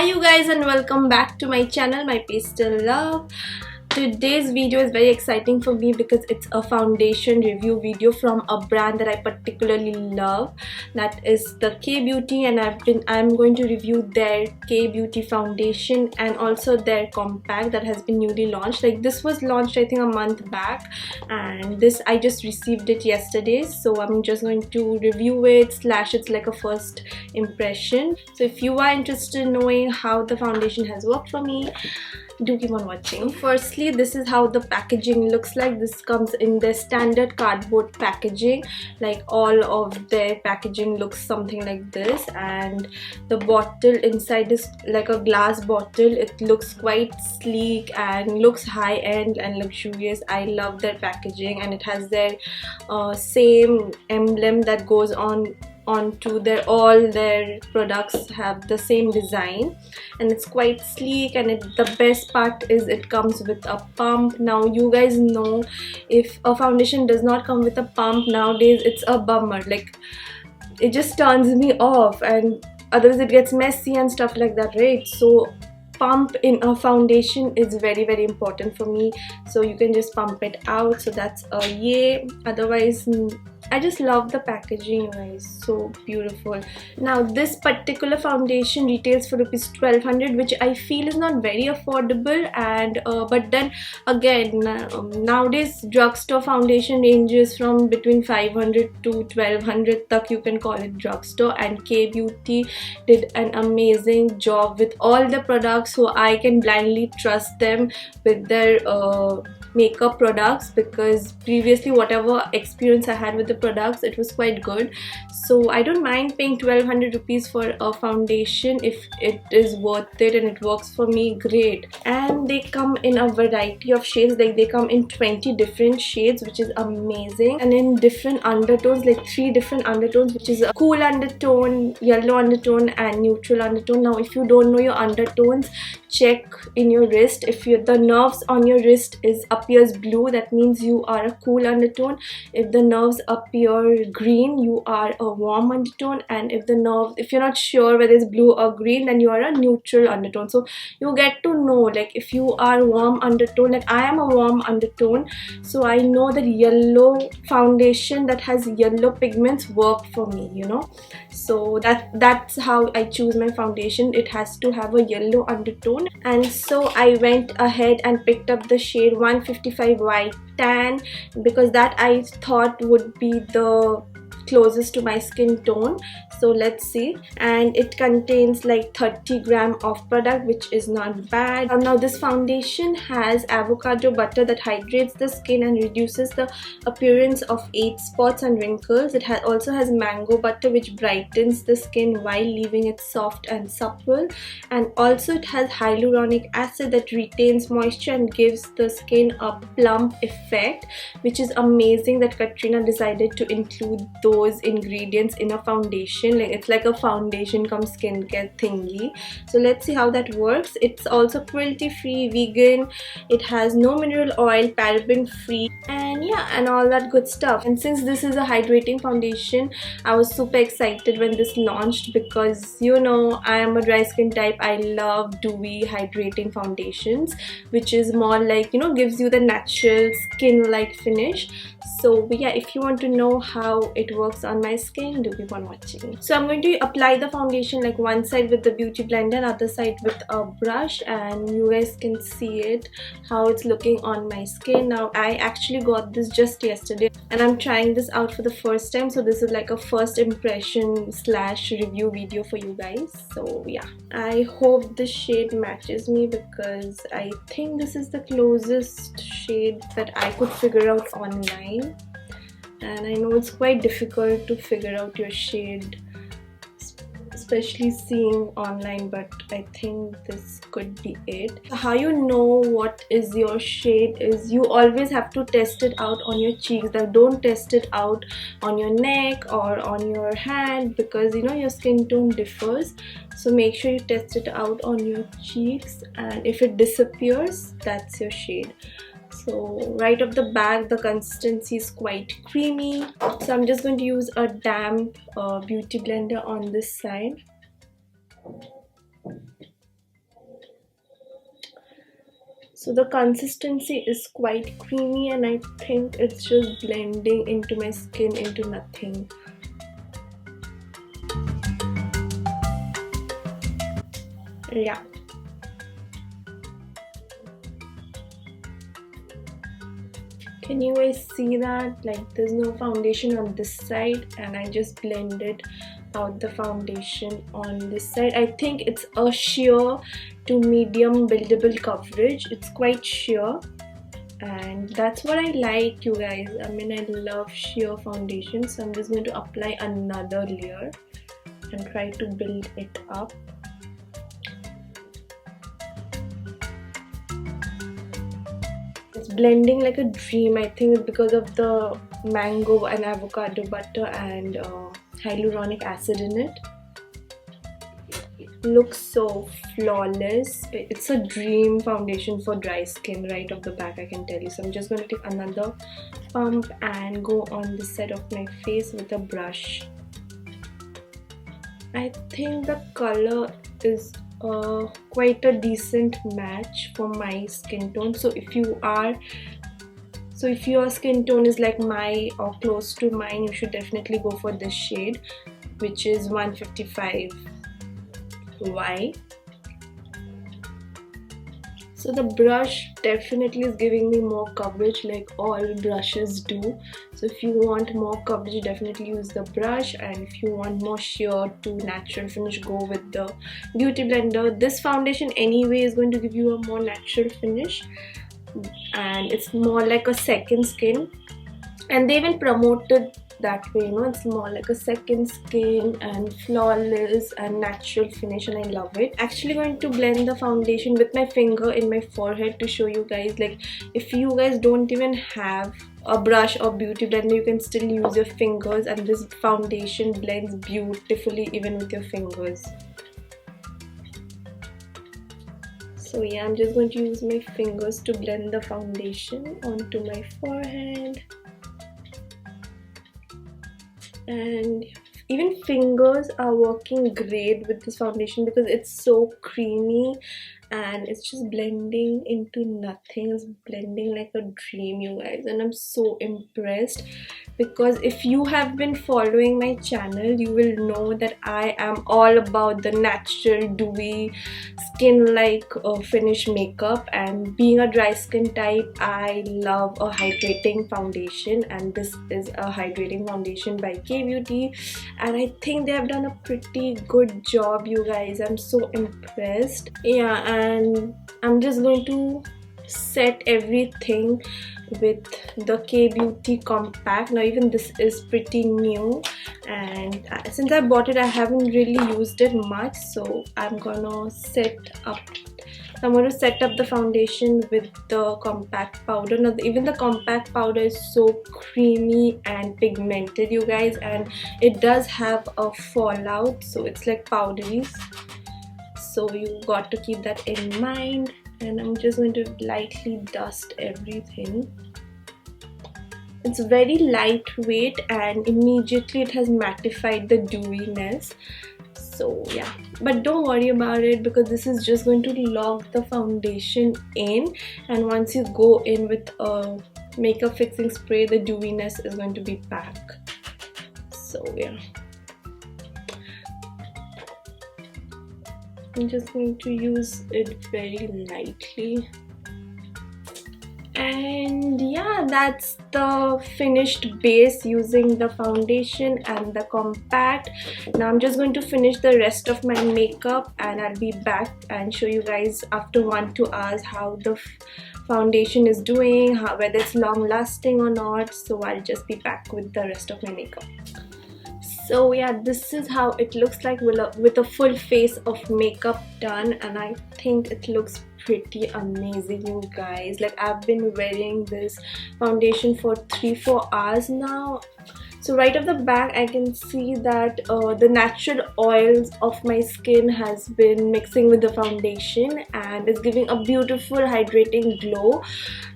Hi you guys and welcome back to my channel, my Pastel Love. Today's video is very exciting for me because it's a foundation review video from a brand that I particularly love, that is the K Beauty, and I'm going to review their K Beauty foundation and also their compact that has been newly launched. Like, this was launched I think a month back, and this I just received it yesterday, so I'm just going to review it / it's like a first impression. So if you are interested in knowing how the foundation has worked for me, do keep on watching. Firstly, this is how the packaging looks like. This comes in the standard cardboard packaging. Like, all of their packaging looks something like this, and the bottle inside is like a glass bottle. It looks quite sleek and looks high-end and luxurious. I love their packaging, and it has their same emblem that goes onto all their products have the same design, and it's quite sleek. And the best part is it comes with a pump. Now, you guys know, if a foundation does not come with a pump nowadays, it's a bummer. Like, it just turns me off, and otherwise it gets messy and stuff like that, right? So pump in a foundation is very, very important for me, so you can just pump it out. So that's a yay. Otherwise, I just love the packaging, guys, so beautiful. Now, this particular foundation retails for ₹1200, which I feel is not very affordable, and but then again, nowadays drugstore foundation ranges from between 500 to 1200 tak, you can call it drugstore, and K Beauty did an amazing job with all the products, so I can blindly trust them with their makeup products, because previously whatever experience I had with the products, it was quite good. So I don't mind paying 1200 rupees for a foundation if it is worth it and it works for me. Great. And they come in a variety of shades. Like, they come in 20 different shades, which is amazing, and in different undertones, like 3 different undertones, which is a cool undertone, yellow undertone, and neutral undertone. Now, if you don't know your undertones, check in your wrist. If the nerves on your wrist appears blue, that means you are a cool undertone. If the nerves appear green, you are a warm undertone, and if you're not sure whether it's blue or green, then you are a neutral undertone. So you get to know, like, if you are warm undertone, like I am a warm undertone, so I know that yellow foundation that has yellow pigments work for me, you know. So that's how I choose my foundation. It has to have a yellow undertone, and so I went ahead and picked up the shade 155 White Tan, because that I thought would be the closest to my skin tone. So let's see. And it contains like 30 grams of product, which is not bad. Now, this foundation has avocado butter that hydrates the skin and reduces the appearance of age spots and wrinkles. It also has mango butter, which brightens the skin while leaving it soft and supple. And also it has hyaluronic acid that retains moisture and gives the skin a plump effect, which is amazing that Katrina decided to include those ingredients in a foundation. Like, it's like a foundation cum skincare thingy. So let's see how that works. It's also cruelty free, vegan, it has no mineral oil, paraben free, and yeah, and all that good stuff. And since this is a hydrating foundation, I was super excited when this launched, because, you know, I am a dry skin type. I love dewy hydrating foundations, which is more like, you know, gives you the natural skin like finish. So yeah, if you want to know how it works on my skin, do keep on watching. So I'm going to apply the foundation, like one side with the beauty blender and other side with a brush, and you guys can see it, how it's looking on my skin. Now, I actually got this just yesterday, and I'm trying this out for the first time, so this is like a first impression / review video for you guys. So yeah, I hope the shade matches me, because I think this is the closest shade that I could figure out online, and I know it's quite difficult to figure out your shade, especially seeing online, but I think this could be it. How you know what is your shade is you always have to test it out on your cheeks. Now, don't test it out on your neck or on your hand, because, you know, your skin tone differs. So make sure you test it out on your cheeks, and if it disappears, that's your shade. So right off the bat, the consistency is quite creamy. So I'm just going to use a damp beauty blender on this side. So the consistency is quite creamy and I think it's just blending into my skin into nothing. Yeah. Can you guys see that? Like there's no foundation on this side and I just blended out the foundation on this side. I think it's a sheer to medium buildable coverage. It's quite sheer and that's what I like, you guys. I mean, I love sheer foundation, so I'm just going to apply another layer and try to build it up. It's blending like a dream. I think it's because of the mango and avocado butter and hyaluronic acid in it. Looks so flawless. It's a dream foundation for dry skin right off the back, I can tell you. So I'm just going to take another pump and go on this side of my face with a brush. I think the color is quite a decent match for my skin tone. So if your skin tone is like mine or close to mine, you should definitely go for this shade, which is 155Y. So the brush definitely is giving me more coverage like all brushes do. So if you want more coverage, definitely use the brush, and if you want more sheer to natural finish, go with the beauty blender. This foundation anyway is going to give you a more natural finish and it's more like a second skin, and they even promoted that way, you know, it's more like a second skin and flawless and natural finish, and I love it. Actually going to blend the foundation with my finger in my forehead to show you guys, like if you guys don't even have a brush or beauty blender, you can still use your fingers and this foundation blends beautifully even with your fingers. So yeah, I'm just going to use my fingers to blend the foundation onto my forehead. And even fingers are working great with this foundation because it's so creamy and it's just blending into nothing. It's blending like a dream, you guys, and I'm so impressed because if you have been following my channel, you will know that I am all about the natural dewy skin like finish makeup, and being a dry skin type, I love a hydrating foundation, and this is a hydrating foundation by K Beauty, and I think they have done a pretty good job, you guys. I'm so impressed. Yeah, and I'm just going to set everything with the K Beauty compact. Now even this is pretty new, and since I bought it, I haven't really used it much, so I'm gonna set up the foundation with the compact powder. Now even the compact powder is so creamy and pigmented, you guys, and it does have a fallout, so it's like powdery, so you got to keep that in mind. And I'm just going to lightly dust everything. It's very lightweight and immediately it has mattified the dewiness. So yeah, but don't worry about it because this is just going to lock the foundation in, and once you go in with a makeup fixing spray, the dewiness is going to be back. So yeah, I'm just going to use it very lightly. And yeah, that's the finished base using the foundation and the compact. Now I'm just going to finish the rest of my makeup and I'll be back and show you guys after 1-2 hours how the foundation is doing, whether it's long lasting or not. So I'll just be back with the rest of my makeup. So yeah, this is how it looks like with a full face of makeup done, and I think it looks pretty amazing, you guys. Like I've been wearing this foundation for 3-4 hours now, So right off the back I can see that the natural oils of my skin has been mixing with the foundation and is giving a beautiful hydrating glow.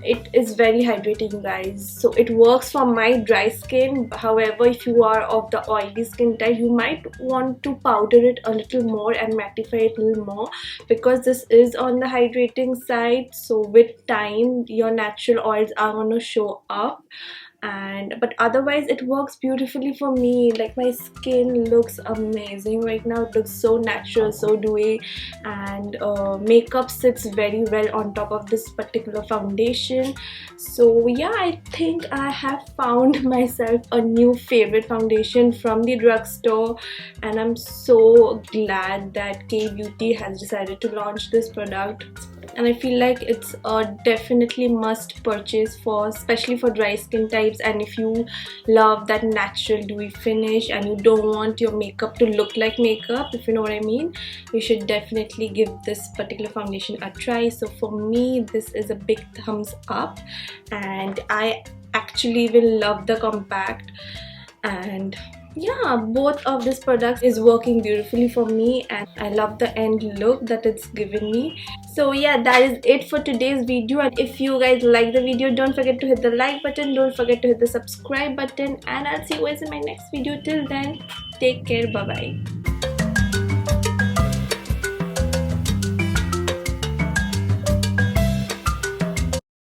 It is very hydrating, guys. So it works for my dry skin. However, if you are of the oily skin type, you might want to powder it a little more and mattify it a little more, because this is on the hydrating side. So with time your natural oils are going to show up, but otherwise it works beautifully for me. Like, my skin looks amazing right now. It looks so natural, so dewy, and makeup sits very well on top of this particular foundation. So yeah, I think I have found myself a new favorite foundation from the drugstore, and I'm so glad that K-Beauty has decided to launch this product. And I feel like it's a definitely must purchase, for especially for dry skin types, and if you love that natural dewy finish and you don't want your makeup to look like makeup, if you know what I mean, you should definitely give this particular foundation a try. So for me, this is a big thumbs up, and I actually will love the compact. And yeah, both of these products is working beautifully for me, and I love the end look that it's given me. So yeah, that is it for today's video, and if you guys like the video, don't forget to hit the like button, don't forget to hit the subscribe button, and I'll see you guys in my next video. Till then, take care, bye bye.